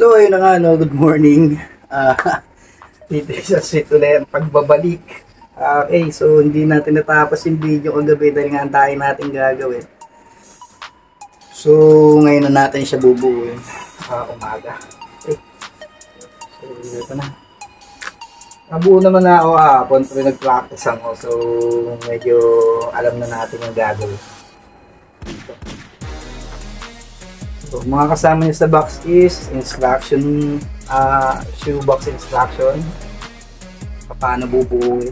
So, ayun na nga, no, good morning. Dito sa sweet ulit ang pagbabalik. Okay, so hindi natin natapos yung video kagabi dahil nga ang tayo natin gagawin. So, ngayon na natin siya bubuuin. Umaga. Okay. So, ito na. Nabuo naman na ako hapon pero nag-practice ako. So, medyo alam na natin yung gagawin. So, mga kasama niyo sa box is instruction, shoebox instruction, paano bubuuin.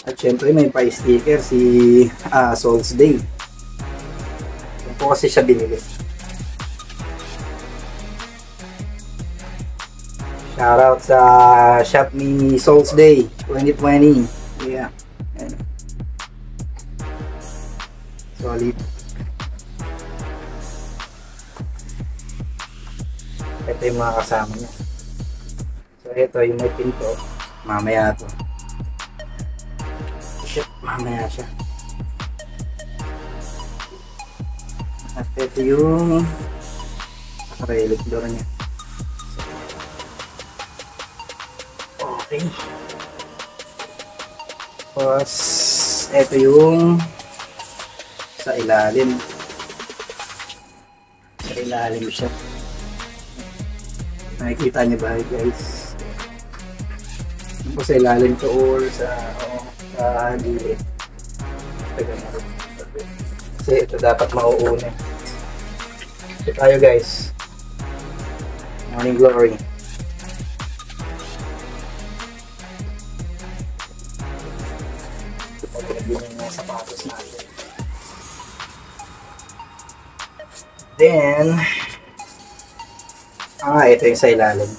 At syempre may pa-sticker si Souls Day. Ito po kasi siya binili. Shoutout sa shop ni Souls Day 2020. Yeah. Ayan. Solid. Ito yung mga kasama niya. So ito yung may pinto. Mamaya ito. Mamaya siya. At ito yung acrylic door niya. Okay. Tapos ito yung sa ilalim. Sa ilalim siya. Nakikita niyo ba guys? Ano po sa ilalim to or sa gilid? Kasi ito dapat mauuna. So tayo guys. Morning glory. Pagkagin yung mga sapatos natin. Then ito yung sa ilalim.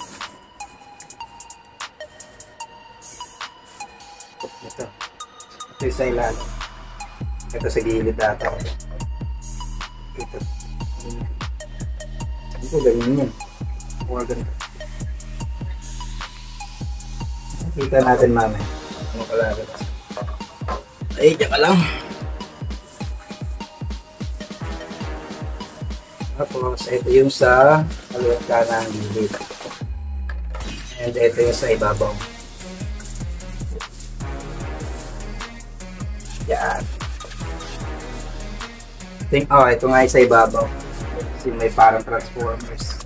Ito yung sa ilalim. Ito sa gilid data. Ito. Ito, ganyan yan. Or ganito. Kita natin mamaya. Ano pala ito? Ay, diyan ka lang. Tapos, ito yung sa kaliwat kanang gilid. And ito yung sa ibabaw. Yan. Ito nga yung sa ibabaw. Kasi may parang transformers.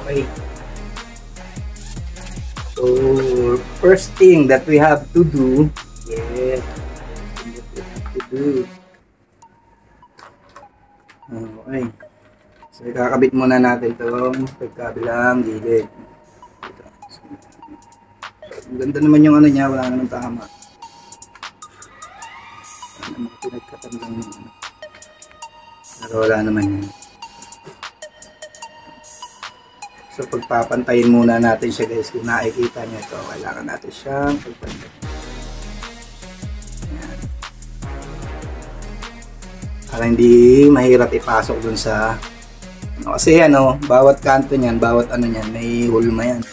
Okay. So, first thing that we have to do, okay. So, ikakabit muna natin itong pagkabilang gilid. So, ganda naman yung ano niya, wala naman tama. Wala naman pinagkatandang naman. Pero wala naman yun. So, pagpapantayin muna natin siya guys. Kung nakikita niyo ito, kailangan natin siyang pagpantayin. Para hindi mahirap ipasok dun sa kasi bawat kanto niyan, bawat ano niyan, may hulma yan.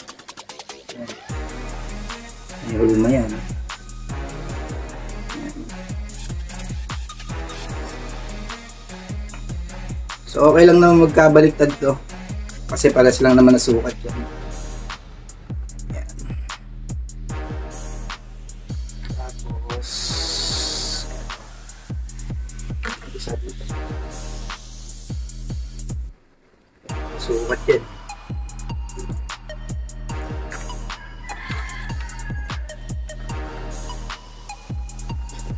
May hulma yan. So okay lang naman magkabaliktad to. Kasi pares lang naman nasukat yan. Yan. Tapos isa dito. Sukat yan.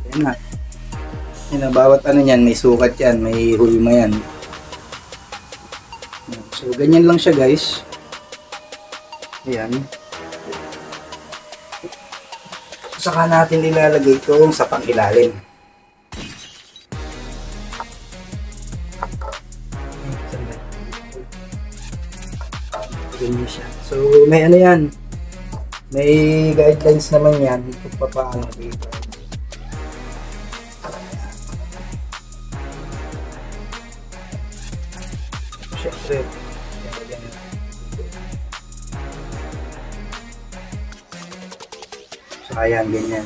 Yan na. Yan, bawat ano yan, may sukat yan, may hulma yan. So, ganyan lang siya guys. Ayan. Saka natin ilalagay itong sa pang-ilalim. Ganyan siya. So, may ano yan. May guidelines naman yan. Kung paano dito. Siyempre. So, ayan, ganyan.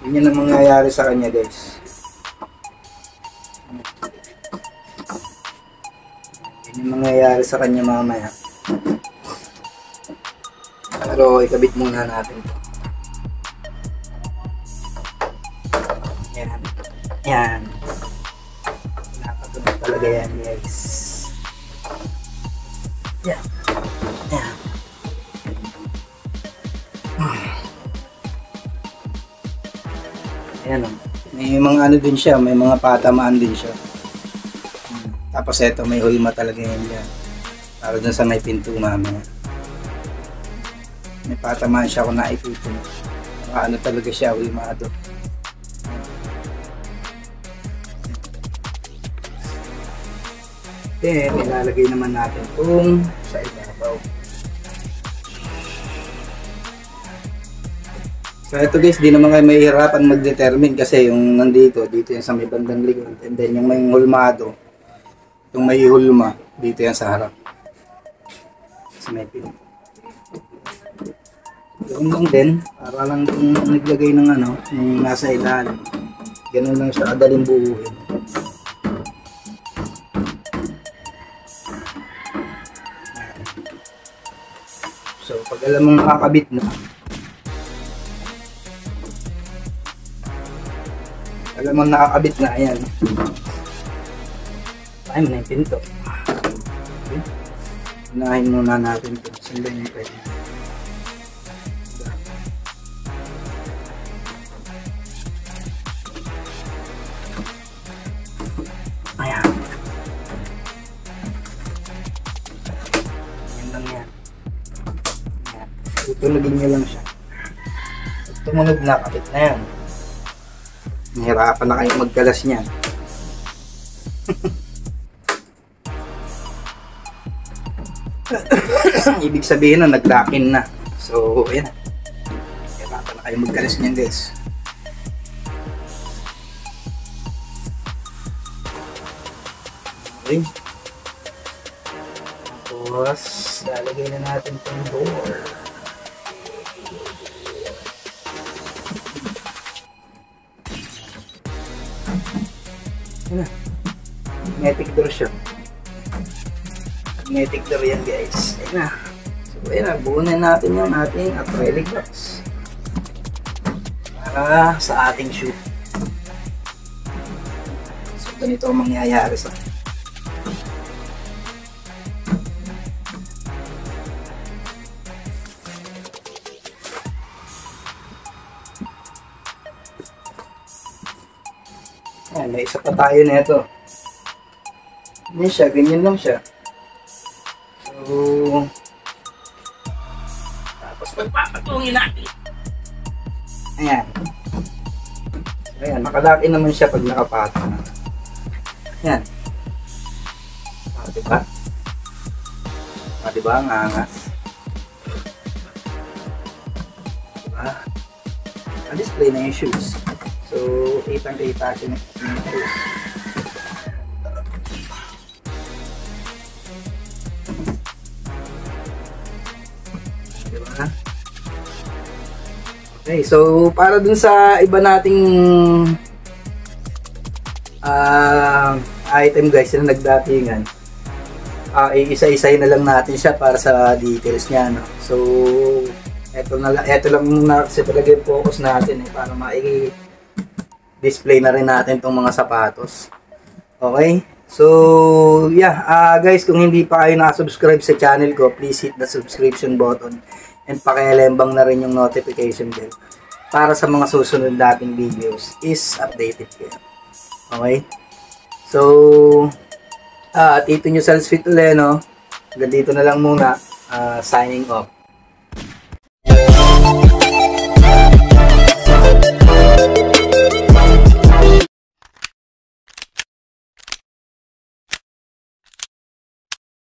Ganyan ang mangyayari sa kanya guys. yung mangyayari sa kanya mamaya. Pero ikabit muna natin ito. Yan. Yan. Nakatunog talaga yan, guys. Yan. Yan. Ayan o. May mga ano din siya, may mga patamaan din siya. Tapos eto, may hulma talaga yan dyan. Para dun sa may pinto mamaya. May patamaan siya kung naipipin. Ano talaga siya, hulmado. Then, ilalagay naman natin itong sa ibabaw. So ito guys, di naman kayo mahihirapan mag-determine kasi yung nandito, dito yan sa may bandang likod. And then yung may hulmado, yung may hulma, dito yan sa harap. Sa may pin. Yung lang din, para lang kung naglagay ng ano, yung nasa ilalim. Ganun lang siya, kadaling buuin. So pag alam mong nakakabit na, alam mo nakakabit na, ayan. Ay, may pinto. Okay. Unahin muna natin ito. Sundan yung pwede. Ayan. Ayan lang yan. Ayan. Tutulogin nyo lang siya. Pag tumunog na, kapit na yan. Nahirapan na kayo magkalas niyan. Ibig sabihin na naglakin na. So, ayan. Nahirapan na kayo magkalas niyan, guys. Okay. Tapos, lalagay na natin itong door. Ayan na. Magnetic door siya. Magnetic door yan, guys. Ayan na. So ayan na, buunin natin yung ating acrylic box para sa ating shoe. So ganito ang mangyayari sa akin. Ayan, may isa pa tayo na ito. Ganyan siya, ganyan lang siya. So, tapos magpapatungin natin. Ayan. So, ayan, nakalaki naman siya pag nakapata na. Ayan. Diba? Diba, ang angas? Diba? Na-display na yung shoes. So, kitang-kita siya ng shoes. Diba? Okay, so para dun sa iba nating item guys na nagdatingan, iisa-isay na lang natin siya para sa details niya, no? So, eto lang muna kasi talaga yung focus natin para display na rin natin itong mga sapatos. Okay? So, yeah, guys, kung hindi pa kayo nakasubscribe sa channel ko, please hit the subscription button and pakialembang na rin yung notification bell para sa mga susunod nating videos is updated kayo. Okay? So, Tito nyo Salsfit ulit, no? Hanggang dito na lang muna. Signing off.